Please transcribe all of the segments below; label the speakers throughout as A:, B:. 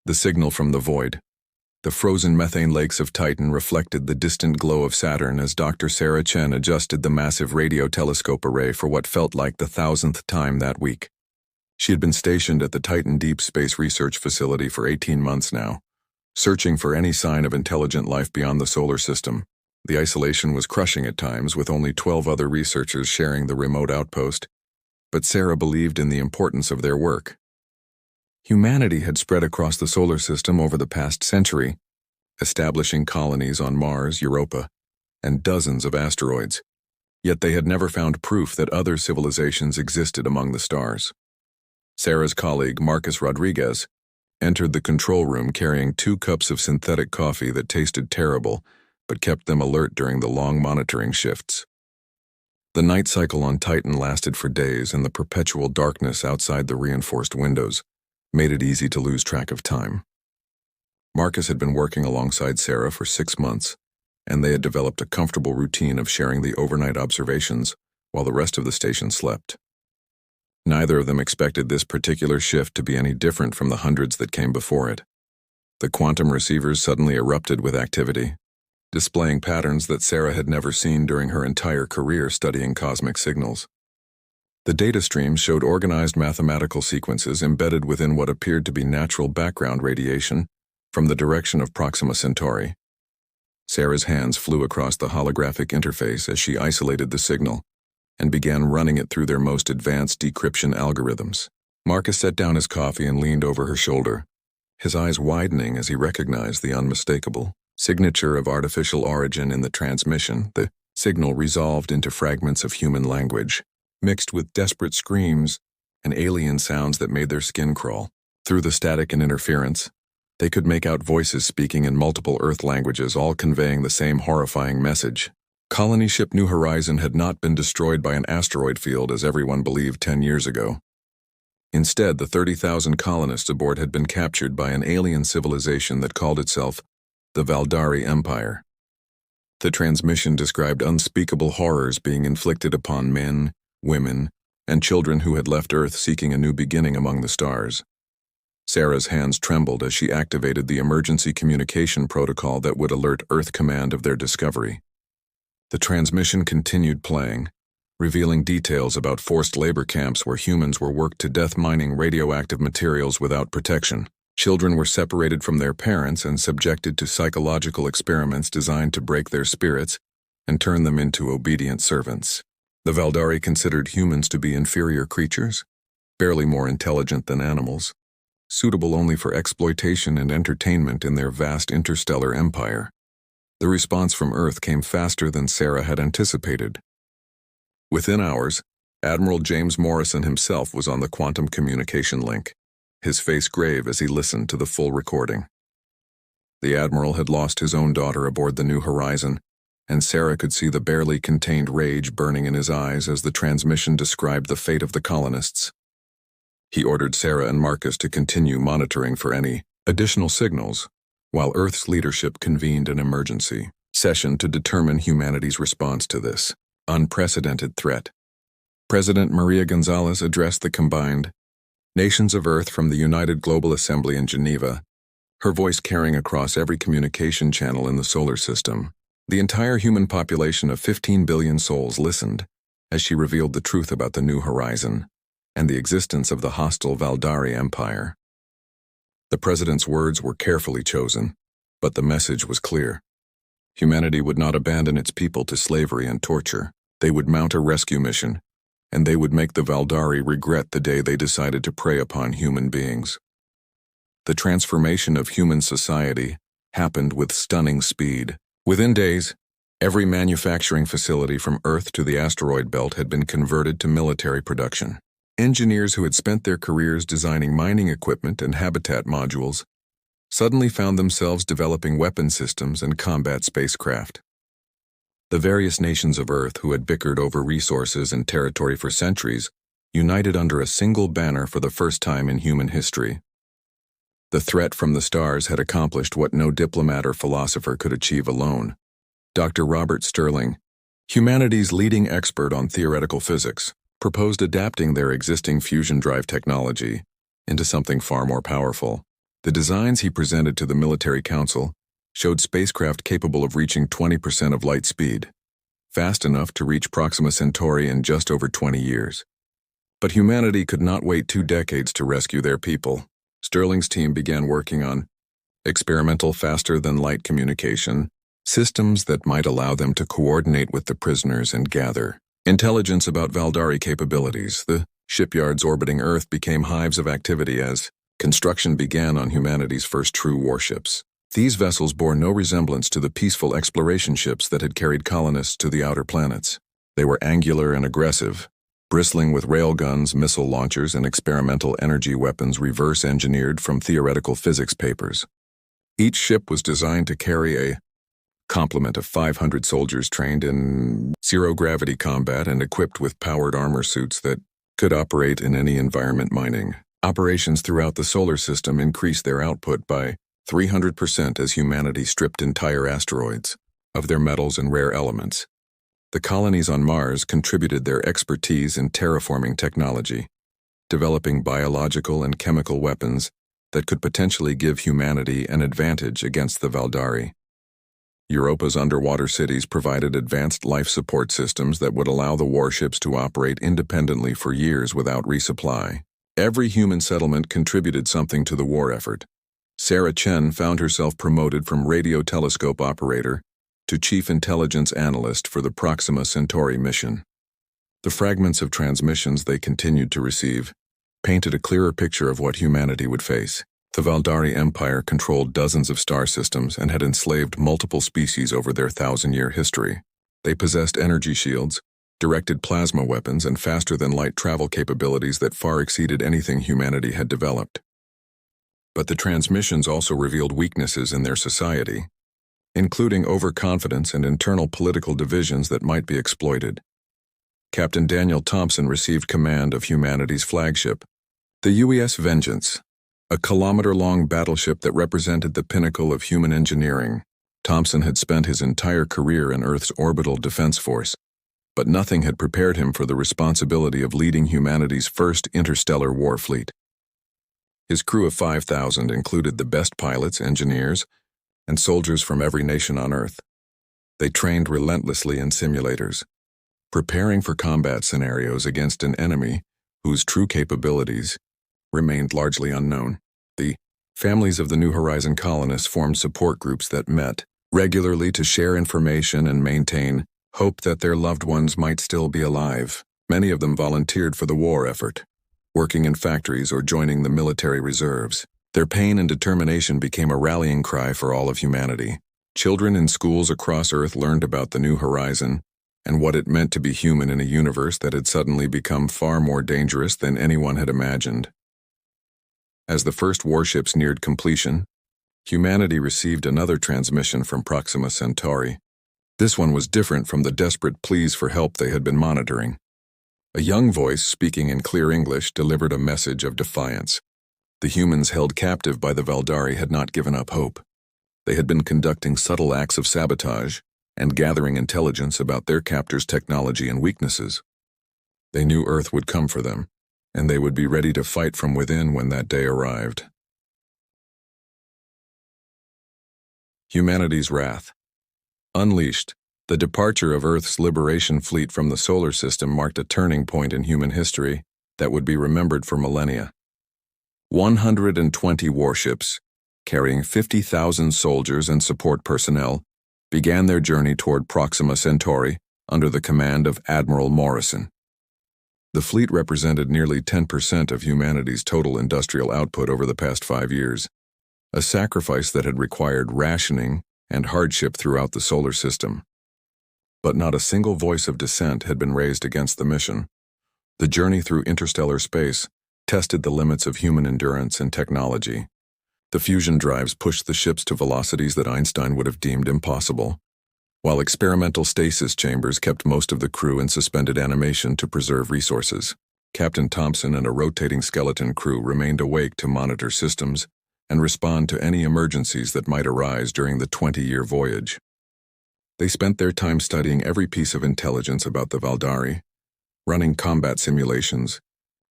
A: The signal from the void. The frozen methane lakes of Titan reflected the distant glow of Saturn as Dr. Sarah Chen adjusted the massive radio telescope array for what felt like the 1,000th time that week. She had been stationed at the Titan Deep Space Research Facility for 18 months now, searching for any sign of intelligent life beyond the solar system. The isolation was crushing at times, with only 12 other researchers sharing the remote outpost, but Sarah believed in the importance of their work. Humanity had spread across the solar system over the past century, establishing colonies on Mars, Europa, and dozens of asteroids. Yet they had never found proof that other civilizations existed among the stars. Sarah's colleague, Marcus Rodriguez, entered the control room carrying 2 cups of synthetic coffee that tasted terrible, but kept them alert during the long monitoring shifts. The night cycle on Titan lasted for days, and the perpetual darkness outside the reinforced windows made it easy to lose track of time. Marcus had been working alongside Sarah for 6 months, and they had developed a comfortable routine of sharing the overnight observations while the rest of the station slept. Neither of them expected this particular shift to be any different from the hundreds that came before it. The quantum receivers suddenly erupted with activity, displaying patterns that Sarah had never seen during her entire career studying cosmic signals. The data streams showed organized mathematical sequences embedded within what appeared to be natural background radiation from the direction of Proxima Centauri. Sarah's hands flew across the holographic interface as she isolated the signal and began running it through their most advanced decryption algorithms. Marcus set down his coffee and leaned over her shoulder, his eyes widening as he recognized the unmistakable signature of artificial origin in the transmission. The signal resolved into fragments of human language, mixed with desperate screams and alien sounds that made their skin crawl. Through the static and interference, they could make out voices speaking in multiple Earth languages, all conveying the same horrifying message. Colony ship New Horizon had not been destroyed by an asteroid field as everyone believed 10 years ago. Instead, the 30,000 colonists aboard had been captured by an alien civilization that called itself the Valdari Empire. The transmission described unspeakable horrors being inflicted upon men, women, and children who had left Earth seeking a new beginning among the stars. Sarah's hands trembled as she activated the emergency communication protocol that would alert Earth Command of their discovery. The transmission continued playing, revealing details about forced labor camps where humans were worked to death mining radioactive materials without protection. Children were separated from their parents and subjected to psychological experiments designed to break their spirits and turn them into obedient servants. The Valdari considered humans to be inferior creatures, barely more intelligent than animals, suitable only for exploitation and entertainment in their vast interstellar empire. The response from Earth came faster than Sarah had anticipated. Within hours, Admiral James Morrison himself was on the quantum communication link, his face grave as he listened to the full recording. The Admiral had lost his own daughter aboard the New Horizon, and Sarah could see the barely contained rage burning in his eyes as the transmission described the fate of the colonists. He ordered Sarah and Marcus to continue monitoring for any additional signals, while Earth's leadership convened an emergency session to determine humanity's response to this unprecedented threat. President Maria Gonzalez addressed the combined nations of Earth from the United Global Assembly in Geneva, her voice carrying across every communication channel in the solar system. The entire human population of 15 billion souls listened as she revealed the truth about the New Horizon and the existence of the hostile Valdari Empire. The president's words were carefully chosen, but the message was clear. Humanity would not abandon its people to slavery and torture. They would mount a rescue mission, and they would make the Valdari regret the day they decided to prey upon human beings. The transformation of human society happened with stunning speed. Within days, every manufacturing facility from Earth to the asteroid belt had been converted to military production. Engineers who had spent their careers designing mining equipment and habitat modules suddenly found themselves developing weapon systems and combat spacecraft. The various nations of Earth who had bickered over resources and territory for centuries united under a single banner for the first time in human history. The threat from the stars had accomplished what no diplomat or philosopher could achieve alone. Dr. Robert Stirling, humanity's leading expert on theoretical physics, proposed adapting their existing fusion drive technology into something far more powerful, The designs he presented to the military council showed spacecraft capable of reaching 20% of light speed, fast enough to reach Proxima Centauri in just over 20 years. But humanity could not wait 2 decades to rescue their people. Sterling's team began working on experimental faster-than-light communication, systems that might allow them to coordinate with the prisoners and gather intelligence about Valdari capabilities. The shipyards orbiting Earth became hives of activity as construction began on humanity's first true warships. These vessels bore no resemblance to the peaceful exploration ships that had carried colonists to the outer planets. They were angular and aggressive, bristling with railguns, missile launchers, and experimental energy weapons reverse-engineered from theoretical physics papers. Each ship was designed to carry a complement of 500 soldiers trained in zero-gravity combat and equipped with powered armor suits that could operate in any environment. Mining operations throughout the solar system increased their output by 300% as humanity stripped entire asteroids of their metals and rare elements. The colonies on Mars contributed their expertise in terraforming technology, developing biological and chemical weapons that could potentially give humanity an advantage against the Valdari. Europa's underwater cities provided advanced life support systems that would allow the warships to operate independently for years without resupply. Every human settlement contributed something to the war effort. Sarah Chen found herself promoted from radio telescope operator to chief intelligence analyst for the Proxima Centauri mission. The fragments of transmissions they continued to receive painted a clearer picture of what humanity would face. The Valdari Empire controlled dozens of star systems and had enslaved multiple species over their 1,000-year history. They possessed energy shields, directed plasma weapons, and faster-than-light travel capabilities that far exceeded anything humanity had developed. But the transmissions also revealed weaknesses in their society, including overconfidence and internal political divisions that might be exploited. Captain Daniel Thompson received command of humanity's flagship, the UES Vengeance, a kilometer-long battleship that represented the pinnacle of human engineering. Thompson had spent his entire career in Earth's orbital defense force, but nothing had prepared him for the responsibility of leading humanity's first interstellar war fleet. His crew of 5,000 included the best pilots, engineers, and soldiers from every nation on Earth. They trained relentlessly in simulators, preparing for combat scenarios against an enemy whose true capabilities remained largely unknown. The families of the New Horizon colonists formed support groups that met regularly to share information and maintain hope that their loved ones might still be alive. Many of them volunteered for the war effort, working in factories or joining the military reserves. Their pain and determination became a rallying cry for all of humanity. Children in schools across Earth learned about the New Horizon and what it meant to be human in a universe that had suddenly become far more dangerous than anyone had imagined. As the first warships neared completion, humanity received another transmission from Proxima Centauri. This one was different from the desperate pleas for help they had been monitoring. A young voice speaking in clear English delivered a message of defiance. The humans held captive by the Valdari had not given up hope. They had been conducting subtle acts of sabotage and gathering intelligence about their captors' technology and weaknesses. They knew Earth would come for them, and they would be ready to fight from within when that day arrived. Humanity's wrath. Unleashed, the departure of Earth's liberation fleet from the solar system marked a turning point in human history that would be remembered for millennia. 120 warships, carrying 50,000 soldiers and support personnel, began their journey toward Proxima Centauri under the command of Admiral Morrison. The fleet represented nearly 10% of humanity's total industrial output over the past 5 years, a sacrifice that had required rationing and hardship throughout the solar system. But not a single voice of dissent had been raised against the mission. The journey through interstellar space tested the limits of human endurance and technology. The fusion drives pushed the ships to velocities that Einstein would have deemed impossible, while experimental stasis chambers kept most of the crew in suspended animation to preserve resources. Captain Thompson and a rotating skeleton crew remained awake to monitor systems and respond to any emergencies that might arise during the 20-year voyage. They spent their time studying every piece of intelligence about the Valdari, running combat simulations,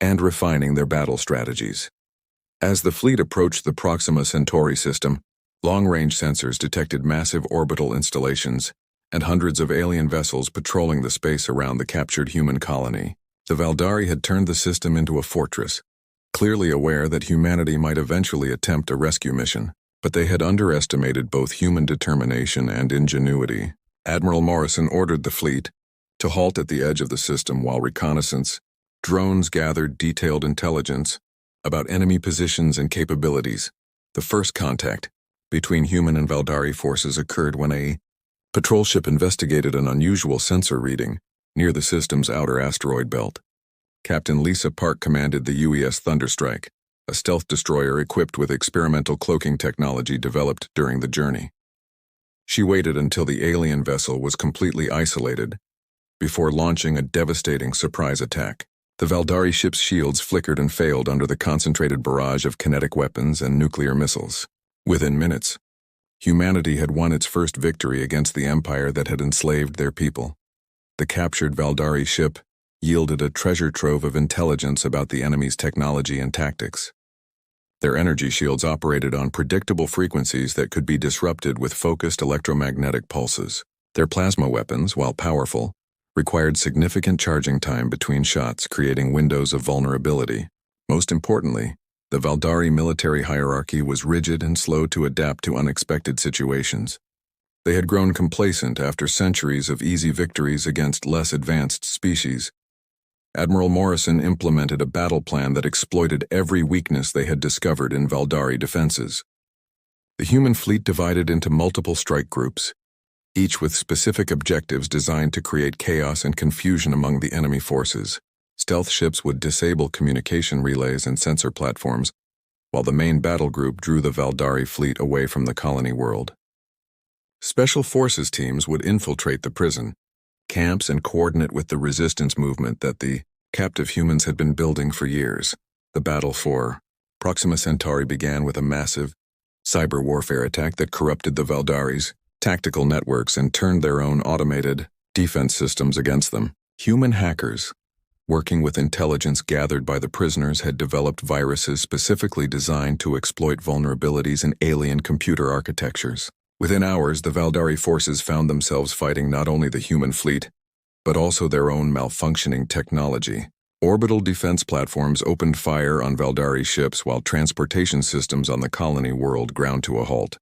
A: and refining their battle strategies. As the fleet approached the Proxima Centauri system, long-range sensors detected massive orbital installations and hundreds of alien vessels patrolling the space around the captured human colony. The Valdari had turned the system into a fortress, clearly aware that humanity might eventually attempt a rescue mission, but they had underestimated both human determination and ingenuity. Admiral Morrison ordered the fleet to halt at the edge of the system while reconnaissance drones gathered detailed intelligence about enemy positions and capabilities. The first contact between human and Valdari forces occurred when a patrol ship investigated an unusual sensor reading near the system's outer asteroid belt. Captain Lisa Park commanded the UES Thunderstrike, a stealth destroyer equipped with experimental cloaking technology developed during the journey. She waited until the alien vessel was completely isolated before launching a devastating surprise attack. The Valdari ship's shields flickered and failed under the concentrated barrage of kinetic weapons and nuclear missiles. Within minutes, humanity had won its first victory against the empire that had enslaved their people. The captured Valdari ship yielded a treasure trove of intelligence about the enemy's technology and tactics. Their energy shields operated on predictable frequencies that could be disrupted with focused electromagnetic pulses. Their plasma weapons, while powerful, required significant charging time between shots, creating windows of vulnerability. Most importantly, the Valdari military hierarchy was rigid and slow to adapt to unexpected situations. They had grown complacent after centuries of easy victories against less advanced species. Admiral Morrison implemented a battle plan that exploited every weakness they had discovered in Valdari defenses. The human fleet divided into multiple strike groups, each with specific objectives designed to create chaos and confusion among the enemy forces. Stealth ships would disable communication relays and sensor platforms, while the main battle group drew the Valdari fleet away from the colony world. Special forces teams would infiltrate the prison camps and coordinate with the resistance movement that the captive humans had been building for years. The battle for Proxima Centauri began with a massive cyber warfare attack that corrupted the Valdari's tactical networks and turned their own automated defense systems against them. Human hackers, working with intelligence gathered by the prisoners, had developed viruses specifically designed to exploit vulnerabilities in alien computer architectures. Within hours, the Valdari forces found themselves fighting not only the human fleet, but also their own malfunctioning technology. Orbital defense platforms opened fire on Valdari ships while transportation systems on the colony world ground to a halt.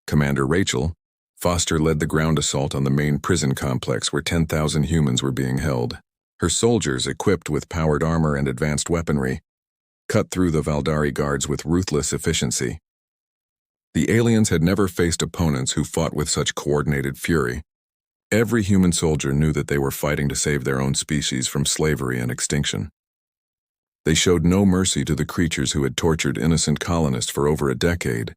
A: Commander Rachel Foster led the ground assault on the main prison complex where 10,000 humans were being held. Her soldiers, equipped with powered armor and advanced weaponry, cut through the Valdari guards with ruthless efficiency. The aliens had never faced opponents who fought with such coordinated fury. Every human soldier knew that they were fighting to save their own species from slavery and extinction. They showed no mercy to the creatures who had tortured innocent colonists for over a decade.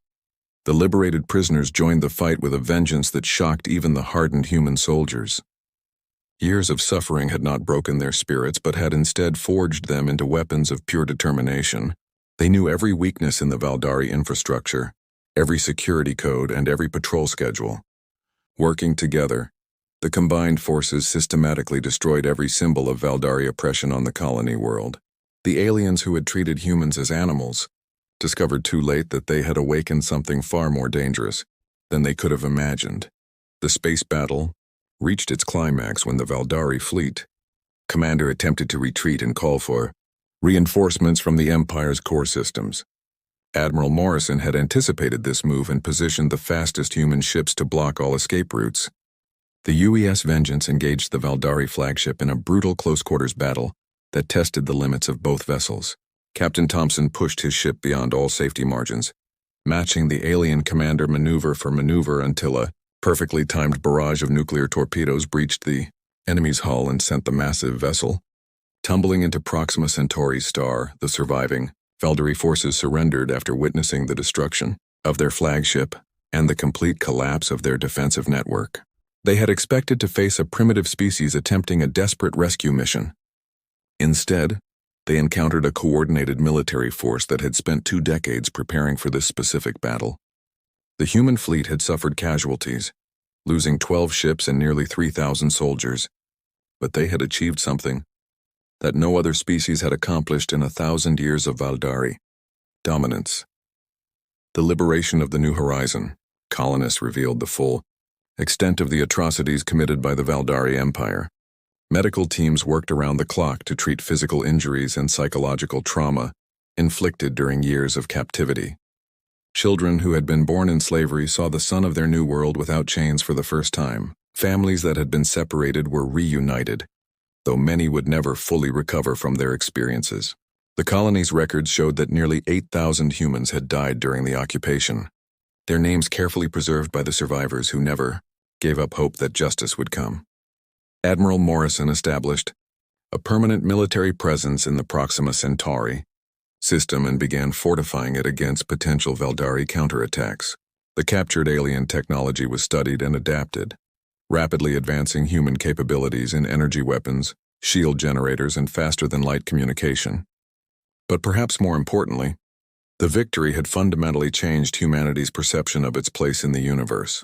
A: The liberated prisoners joined the fight with a vengeance that shocked even the hardened human soldiers. Years of suffering had not broken their spirits, but had instead forged them into weapons of pure determination. They knew every weakness in the Valdari infrastructure, every security code, and every patrol schedule. Working together, the combined forces systematically destroyed every symbol of Valdari oppression on the colony world. The aliens who had treated humans as animals discovered too late that they had awakened something far more dangerous than they could have imagined. The space battle reached its climax when the Valdari fleet commander attempted to retreat and call for reinforcements from the Empire's core systems. Admiral Morrison had anticipated this move and positioned the fastest human ships to block all escape routes. The UES Vengeance engaged the Valdari flagship in a brutal close-quarters battle that tested the limits of both vessels. Captain Thompson pushed his ship beyond all safety margins, matching the alien commander maneuver for maneuver until a perfectly timed barrage of nuclear torpedoes breached the enemy's hull and sent the massive vessel tumbling into Proxima Centauri's star. The surviving Valdari forces surrendered after witnessing the destruction of their flagship and the complete collapse of their defensive network. They had expected to face a primitive species attempting a desperate rescue mission. Instead, they encountered a coordinated military force that had spent 2 decades preparing for this specific battle. The human fleet had suffered casualties, losing 12 ships and nearly 3,000 soldiers, but they had achieved something that no other species had accomplished in 1,000 years of Valdari: Dominance. The liberation of the New Horizon. Colonists revealed the full extent of the atrocities committed by the Valdari Empire. Medical teams worked around the clock to treat physical injuries and psychological trauma inflicted during years of captivity. Children who had been born in slavery saw the sun of their new world without chains for the first time. Families that had been separated were reunited, though many would never fully recover from their experiences. The colony's records showed that nearly 8,000 humans had died during the occupation, their names carefully preserved by the survivors who never gave up hope that justice would come. Admiral Morrison established a permanent military presence in the Proxima Centauri system and began fortifying it against potential Valdari counterattacks. The captured alien technology was studied and adapted, rapidly advancing human capabilities in energy weapons, shield generators, and faster-than-light communication. But perhaps more importantly, the victory had fundamentally changed humanity's perception of its place in the universe.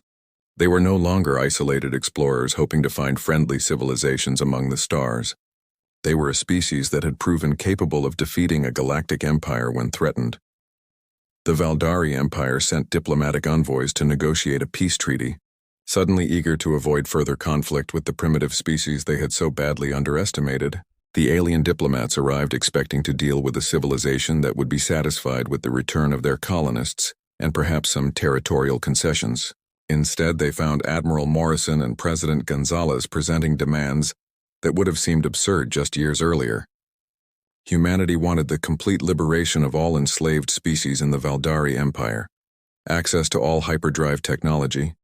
A: They were no longer isolated explorers hoping to find friendly civilizations among the stars. They were a species that had proven capable of defeating a galactic empire when threatened. The Valdari Empire sent diplomatic envoys to negotiate a peace treaty, suddenly eager to avoid further conflict with the primitive species they had so badly underestimated. The alien diplomats arrived expecting to deal with a civilization that would be satisfied with the return of their colonists and perhaps some territorial concessions. Instead, they found Admiral Morrison and President Gonzalez presenting demands that would have seemed absurd just years earlier. Humanity wanted the complete liberation of all enslaved species in the Valdari Empire, access to all hyperdrive technology,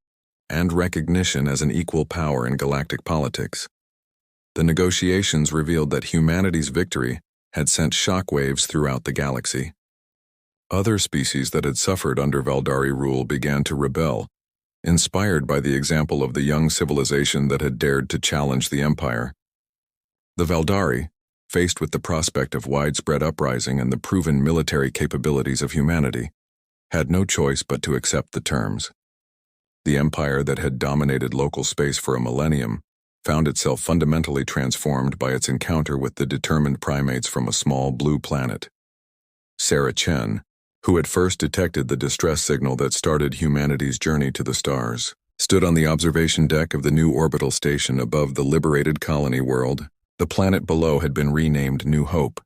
A: and recognition as an equal power in galactic politics. The negotiations revealed that humanity's victory had sent shockwaves throughout the galaxy. Other species that had suffered under Valdari rule began to rebel, inspired by the example of the young civilization that had dared to challenge the empire. The Valdari, faced with the prospect of widespread uprising and the proven military capabilities of humanity, had no choice but to accept the terms. The empire that had dominated local space for a millennium found itself fundamentally transformed by its encounter with the determined primates from a small blue planet. Sarah Chen, who had first detected the distress signal that started humanity's journey to the stars, stood on the observation deck of the new orbital station above the liberated colony world. The planet below had been renamed New Hope,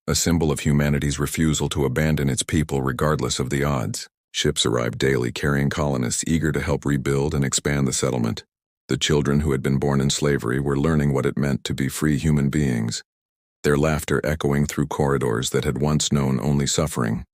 A: a symbol of humanity's refusal to abandon its people regardless of the odds. Ships arrived daily carrying colonists eager to help rebuild and expand the settlement. The children who had been born in slavery were learning what it meant to be free human beings, their laughter echoing through corridors that had once known only suffering.